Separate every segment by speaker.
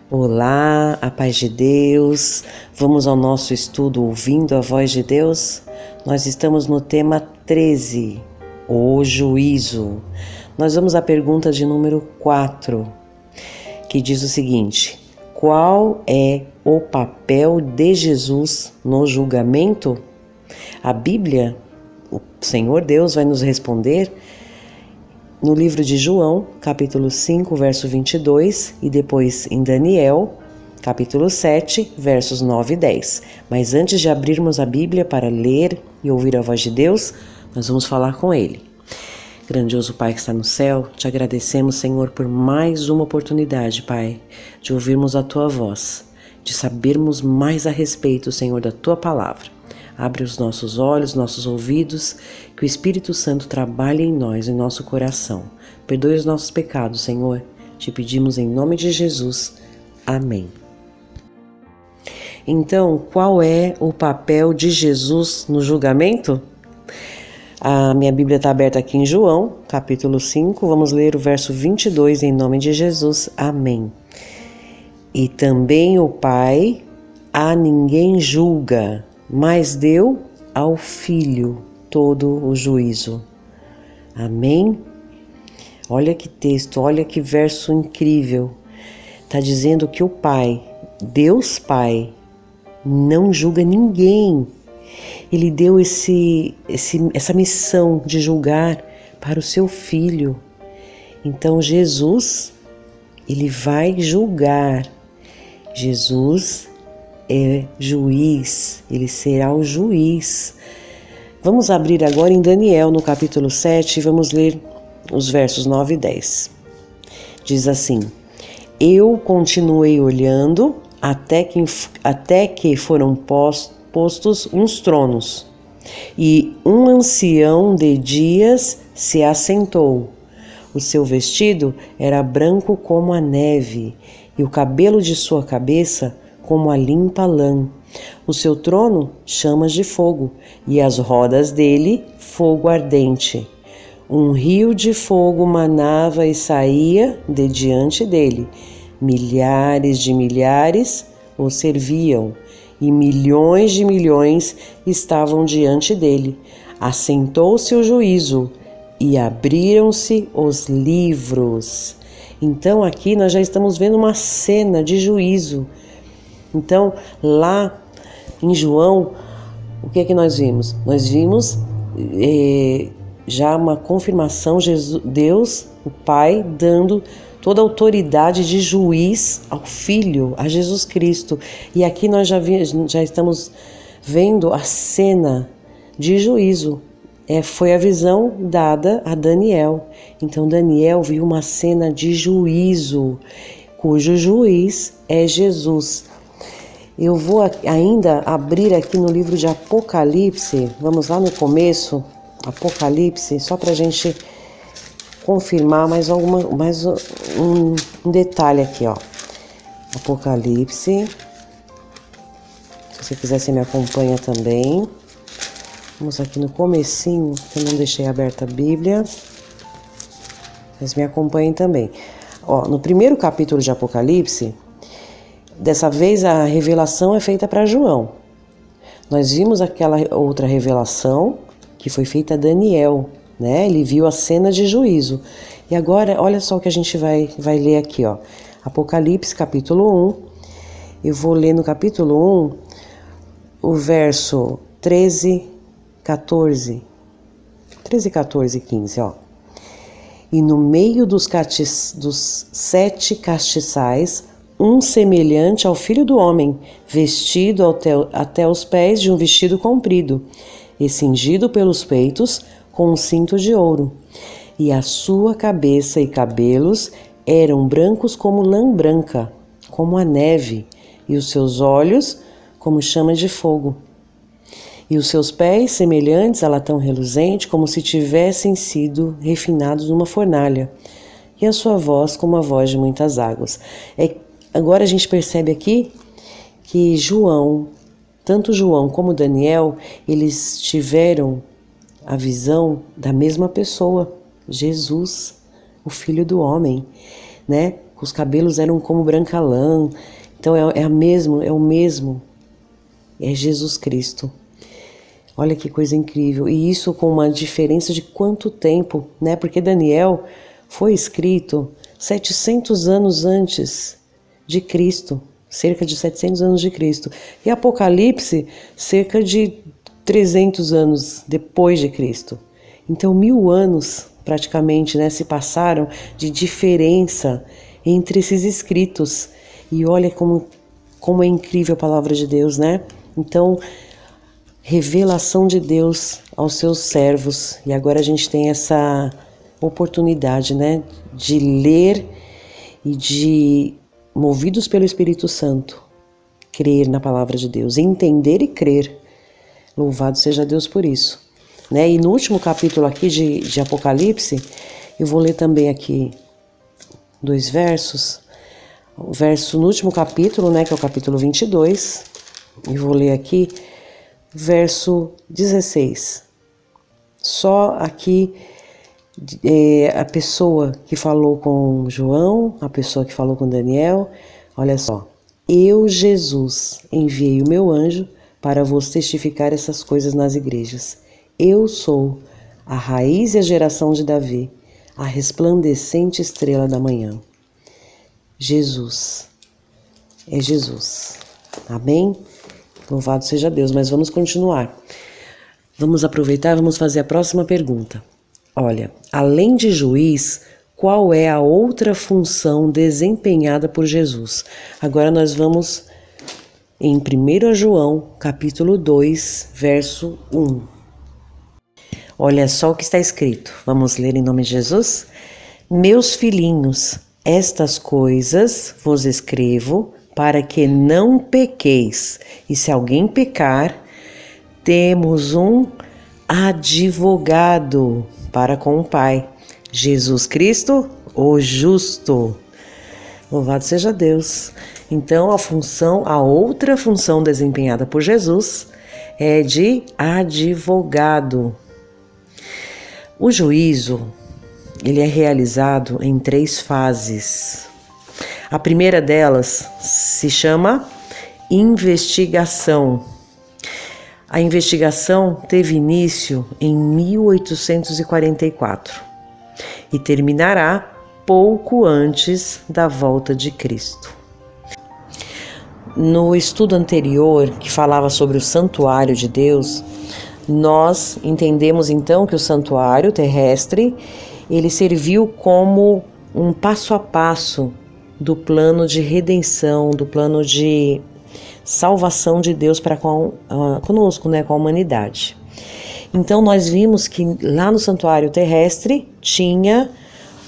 Speaker 1: Olá, a paz de Deus. Vamos ao nosso estudo Ouvindo a Voz de Deus? Nós estamos no tema 13, o juízo. Nós vamos à pergunta de número 4, que diz o seguinte: qual é o papel de Jesus no julgamento? A Bíblia, o Senhor Deus vai nos responder no livro de João, capítulo 5, verso 22, e depois em Daniel, capítulo 7, versos 9 e 10. Mas antes de abrirmos a Bíblia para ler e ouvir a voz de Deus, nós vamos falar com Ele. Grandioso Pai que está no céu, te agradecemos, Senhor, por mais uma oportunidade, Pai, de ouvirmos a Tua voz, de sabermos mais a respeito, Senhor, da Tua palavra. Abre os nossos olhos, nossos ouvidos, que o Espírito Santo trabalhe em nós, em nosso coração. Perdoe os nossos pecados, Senhor. Te pedimos em nome de Jesus. Amém. Então, qual é o papel de Jesus no julgamento? A minha Bíblia está aberta aqui em João, capítulo 5. Vamos ler o verso 22 em nome de Jesus. Amém. E também o Pai a ninguém julga, mas deu ao Filho todo o juízo. Amém? Olha que texto, olha que verso incrível. Está dizendo que o Pai, Deus Pai, não julga ninguém. Ele deu essa missão de julgar para o seu Filho. Então Jesus, ele vai julgar. Jesus é juiz, ele será o juiz. Vamos abrir agora em Daniel, no capítulo 7, e vamos ler os versos 9 e 10. Diz assim: Eu continuei olhando até que foram postos uns tronos, e um ancião de dias se assentou. O seu vestido era branco como a neve, e o cabelo de sua cabeça como a limpa lã. O seu trono, chamas de fogo, e as rodas dele, fogo ardente. Um rio de fogo manava e saía de diante dele. Milhares de milhares o serviam, e milhões de milhões estavam diante dele. Assentou-se o juízo, e abriram-se os livros. Então aqui nós já estamos vendo uma cena de juízo. Então, lá em João, o que é que nós vimos? Nós vimos já uma confirmação, Deus, o Pai, dando toda a autoridade de juiz ao Filho, a Jesus Cristo. E aqui nós já estamos vendo a cena de juízo. Foi a visão dada a Daniel. Então Daniel viu uma cena de juízo, cujo juiz é Jesus. Eu vou ainda abrir aqui no livro de Apocalipse, vamos lá no começo, Apocalipse, só para a gente confirmar mais um detalhe aqui, ó. Apocalipse, se você quiser você me acompanha também. Vamos aqui no comecinho, que eu não deixei aberta a Bíblia, mas me acompanhem também. Ó, no primeiro capítulo de Apocalipse, dessa vez a revelação é feita para João. Nós vimos aquela outra revelação que foi feita a Daniel, né? Ele viu a cena de juízo. E agora, olha só o que a gente vai ler aqui, ó. Apocalipse, capítulo 1. Eu vou ler no capítulo 1 o verso 13, 14 e 15, ó. E no meio dos 7 castiçais, um semelhante ao Filho do Homem, vestido até os pés de um vestido comprido, e cingido pelos peitos com um cinto de ouro. E a sua cabeça e cabelos eram brancos como lã branca, como a neve, e os seus olhos como chama de fogo. E os seus pés semelhantes a latão reluzente, como se tivessem sido refinados numa fornalha. E a sua voz como a voz de muitas águas. Agora a gente percebe aqui que tanto João como Daniel, eles tiveram a visão da mesma pessoa, Jesus, o Filho do Homem, né? os cabelos eram como branca lã. Então é o mesmo, é Jesus Cristo. Olha que coisa incrível, e isso com uma diferença de quanto tempo, né? Porque Daniel foi escrito 700 anos antes de Cristo, cerca de 700 anos de Cristo, e Apocalipse cerca de 300 anos depois de Cristo. Então 1000 anos praticamente, né, se passaram de diferença entre esses escritos. E olha como é incrível a palavra de Deus, né? Então, revelação de Deus aos seus servos. E agora a gente tem essa oportunidade, né, de ler e de, movidos pelo Espírito Santo, crer na palavra de Deus, entender e crer. Louvado seja Deus por isso, né? E no último capítulo aqui de Apocalipse, eu vou ler também aqui 2 versos. O verso no último capítulo, né, que é o capítulo 22, e vou ler aqui verso 16. Só aqui a pessoa que falou com João, a pessoa que falou com Daniel, olha só. Eu, Jesus, enviei o meu anjo para vos testificar essas coisas nas igrejas. Eu sou a raiz e a geração de Davi, a resplandecente estrela da manhã. Jesus, é Jesus. Amém? Louvado seja Deus, mas vamos continuar. Vamos aproveitar, vamos fazer a próxima pergunta. Olha, além de juiz, qual é a outra função desempenhada por Jesus? Agora nós vamos em 1 João, capítulo 2, verso 1. Olha só o que está escrito. Vamos ler em nome de Jesus? Meus filhinhos, estas coisas vos escrevo para que não pequeis. E se alguém pecar, temos um advogado para com o Pai, Jesus Cristo, o justo. Louvado seja Deus. Então a outra função desempenhada por Jesus é de advogado. O juízo, ele é realizado em 3 fases. A primeira delas se chama investigação. A investigação teve início em 1844 e terminará pouco antes da volta de Cristo. No estudo anterior, que falava sobre o santuário de Deus, nós entendemos então que o santuário terrestre, ele serviu como um passo a passo do plano de redenção, do plano de salvação de Deus para conosco, né, com a humanidade. Então nós vimos que lá no santuário terrestre tinha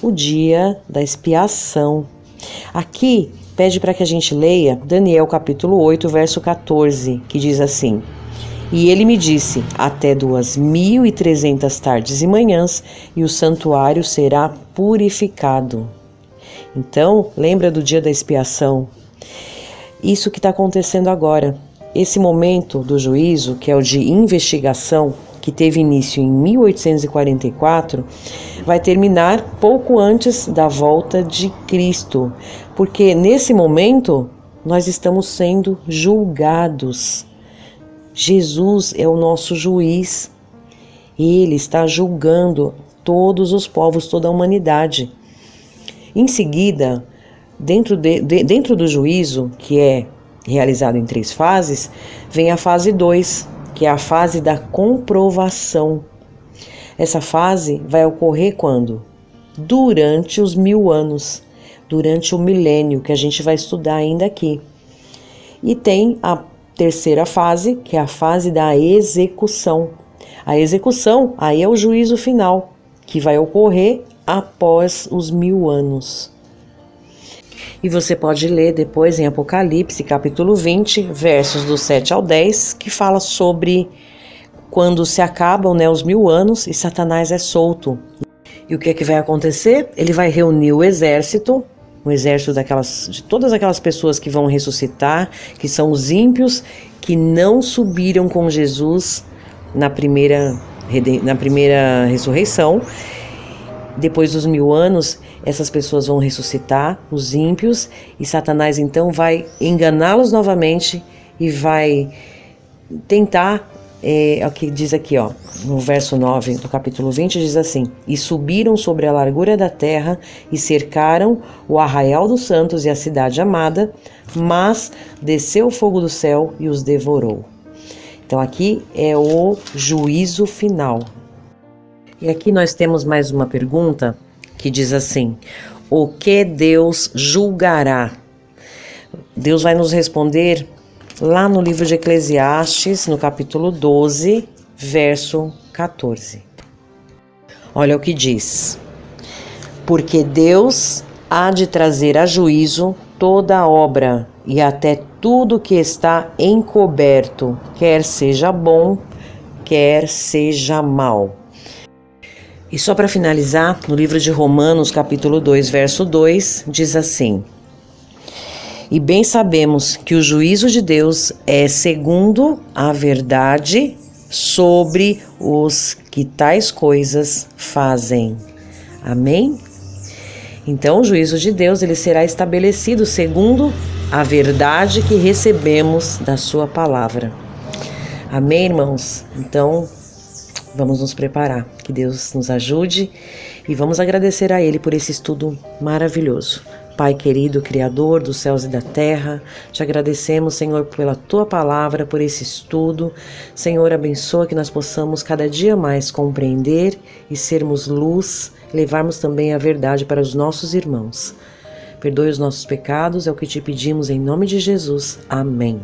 Speaker 1: o dia da expiação. Aqui pede para que a gente leia Daniel capítulo 8, verso 14, que diz assim: E ele me disse, até 2.300 tardes e manhãs, e o santuário será purificado. Então, lembra do dia da expiação? Isso que está acontecendo agora. Esse momento do juízo, que é o de investigação, que teve início em 1844, vai terminar pouco antes da volta de Cristo. Porque nesse momento, nós estamos sendo julgados. Jesus é o nosso juiz. Ele está julgando todos os povos, toda a humanidade. Em seguida, dentro do juízo, que é realizado em 3 fases, vem a fase 2, que é a fase da comprovação. Essa fase vai ocorrer quando? Durante os 1000 anos, durante o milênio, que a gente vai estudar ainda aqui. E tem a terceira fase, que é a fase da execução. A execução, aí é o juízo final, que vai ocorrer após os 1000 anos. E você pode ler depois em Apocalipse, capítulo 20, versos do 7 ao 10, que fala sobre quando se acabam, né, os 1000 anos e Satanás é solto. E o que é que vai acontecer? Ele vai reunir o exército de todas aquelas pessoas que vão ressuscitar, que são os ímpios, que não subiram com Jesus na primeira ressurreição. Depois dos 1000 anos, essas pessoas vão ressuscitar, os ímpios, e Satanás então vai enganá-los novamente e vai tentar, é o que diz aqui, ó, no verso 9 do capítulo 20, diz assim: e subiram sobre a largura da terra e cercaram o arraial dos santos e a cidade amada, mas desceu o fogo do céu e os devorou. Então aqui é o juízo final. E aqui nós temos mais uma pergunta que diz assim: o que Deus julgará? Deus vai nos responder lá no livro de Eclesiastes, no capítulo 12, verso 14. Olha o que diz: porque Deus há de trazer a juízo toda a obra e até tudo que está encoberto, quer seja bom, quer seja mal. E só para finalizar, no livro de Romanos, capítulo 2, verso 2, diz assim: e bem sabemos que o juízo de Deus é segundo a verdade sobre os que tais coisas fazem. Amém? Então, o juízo de Deus ele será estabelecido segundo a verdade que recebemos da sua palavra. Amém, irmãos? Então, vamos nos preparar. Que Deus nos ajude e vamos agradecer a Ele por esse estudo maravilhoso. Pai querido, Criador dos céus e da terra, te agradecemos, Senhor, pela Tua palavra, por esse estudo. Senhor, abençoa que nós possamos cada dia mais compreender e sermos luz, levarmos também a verdade para os nossos irmãos. Perdoe os nossos pecados, é o que te pedimos em nome de Jesus. Amém.